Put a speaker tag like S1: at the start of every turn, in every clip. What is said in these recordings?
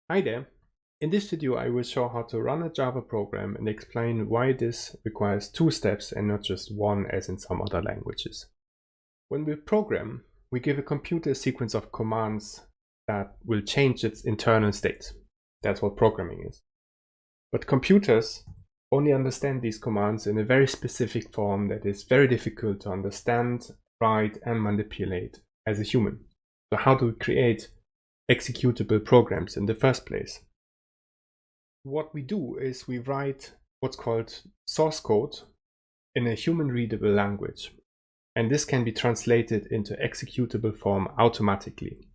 S1: Hi there. In this video I will show how to run a Java program and explain why this requires two steps and not just one as in some other languages. When we program, we give a computer a sequence of commands that will change its internal state. That's what programming is. But computers only understand these commands in a very specific form that is very difficult to understand, write and manipulate as a human. So how do we create executable programs in the first place? What we do is we write what's called source code in a human readable language, and this can be translated into executable form automatically.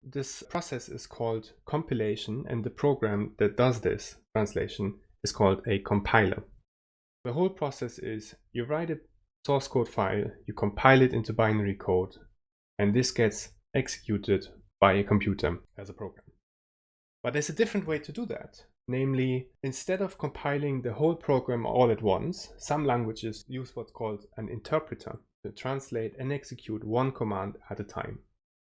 S1: This process is called compilation, and the program that does this translation is called a compiler. The whole process is you write a source code file, you compile it into binary code, and this gets executed by a computer as a program. But there's a different way to do that. Namely, instead of compiling the whole program all at once, some languages use what's called an interpreter to translate and execute one command at a time.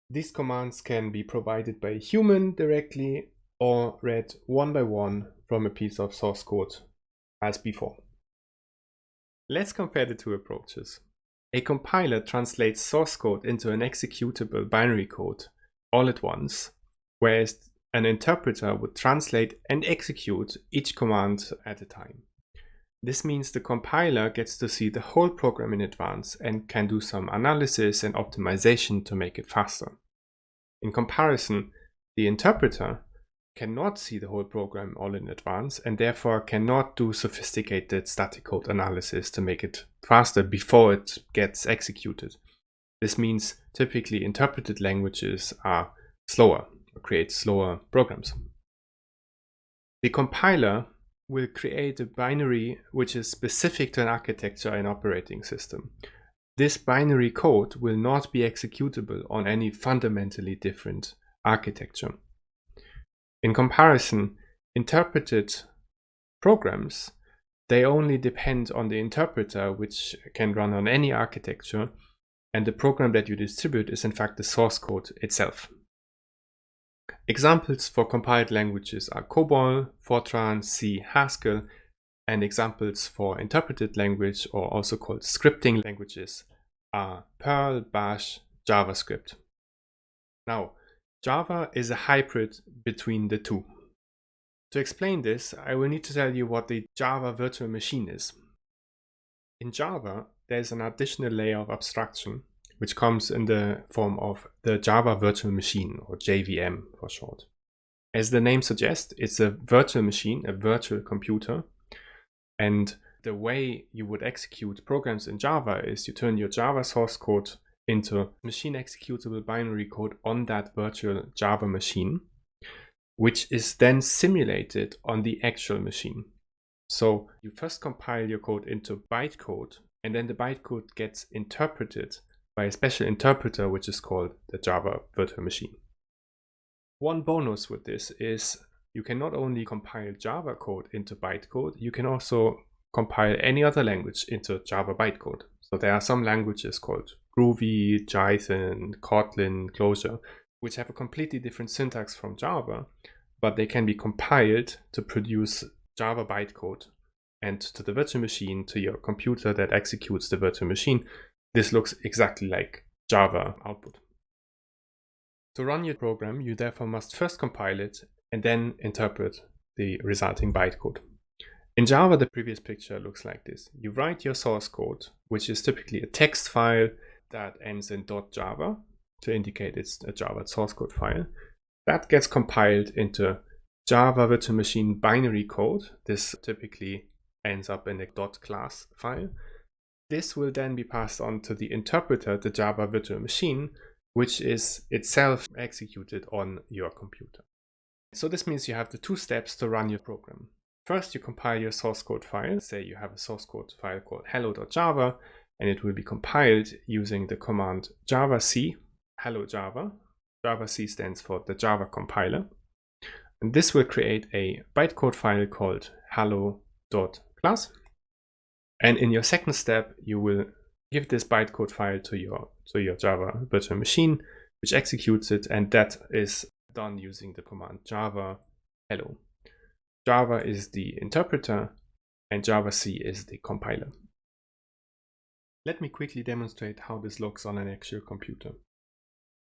S1: These commands can be provided by a human directly or read one by one from a piece of source code as before. Let's compare the two approaches. A compiler translates source code into an executable binary code all at once, whereas an interpreter would translate and execute each command at a time. This means the compiler gets to see the whole program in advance and can do some analysis and optimization to make it faster. In comparison, the interpreter cannot see the whole program all in advance and therefore cannot do sophisticated static code analysis to make it faster before it gets executed. This means typically interpreted languages are slower, create slower programs. The compiler will create a binary which is specific to an architecture and operating system. This binary code will not be executable on any fundamentally different architecture. In comparison, interpreted programs, they only depend on the interpreter, which can run on any architecture, and the program that you distribute is in fact the source code itself. Examples for compiled languages are COBOL, Fortran, C, Haskell, and examples for interpreted language, or also called scripting languages, are Perl, Bash, JavaScript. Now, Java is a hybrid between the two. To explain this, I will need to tell you what the Java virtual machine is. In Java, there's an additional layer of abstraction which comes in the form of the Java virtual machine, or JVM for short. As the name suggests, it's a virtual machine, a virtual computer, and the way you would execute programs in Java is you turn your Java source code into machine executable binary code on that virtual Java machine, which is then simulated on the actual machine. So you first compile your code into bytecode, and then the bytecode gets interpreted by a special interpreter which is called the Java virtual machine. One bonus with this is you can not only compile Java code into bytecode, you can also compile any other language into Java bytecode. So there are some languages called Groovy, Jython, Kotlin, Clojure, which have a completely different syntax from Java, but they can be compiled to produce Java bytecode and to the virtual machine, to your computer that executes the virtual machine. This looks exactly like Java output. To run your program, you therefore must first compile it and then interpret the resulting bytecode. In Java, the previous picture looks like this. You write your source code, which is typically a text file that ends in .java to indicate it's a Java source code file. That gets compiled into Java virtual machine binary code. This typically ends up in a .class file. This will then be passed on to the interpreter, the Java virtual machine, which is itself executed on your computer. So this means you have the two steps to run your program. First, you compile your source code file. Say you have a source code file called hello.java, and it will be compiled using the command javac hello Java. Javac stands for the Java compiler. And this will create a bytecode file called hello.class. And in your second step, you will give this bytecode file to your Java virtual machine, which executes it, and that is done using the command java hello. Java is the interpreter and javac is the compiler. Let me quickly demonstrate how this looks on an actual computer.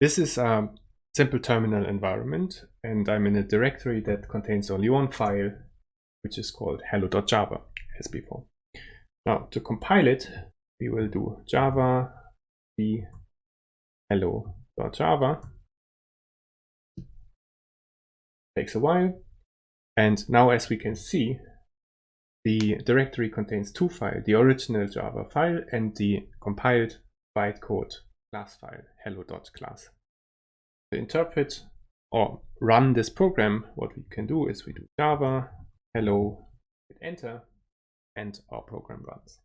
S1: This is a simple terminal environment, and I'm in a directory that contains only one file, which is called hello.java, as before. Now, to compile it, we will do java the hello.java. Takes a while, and now as we can see, the directory contains two files, the original Java file and the compiled bytecode class file hello.class. To interpret or run this program, what we can do is we do java hello, hit enter, and our program runs.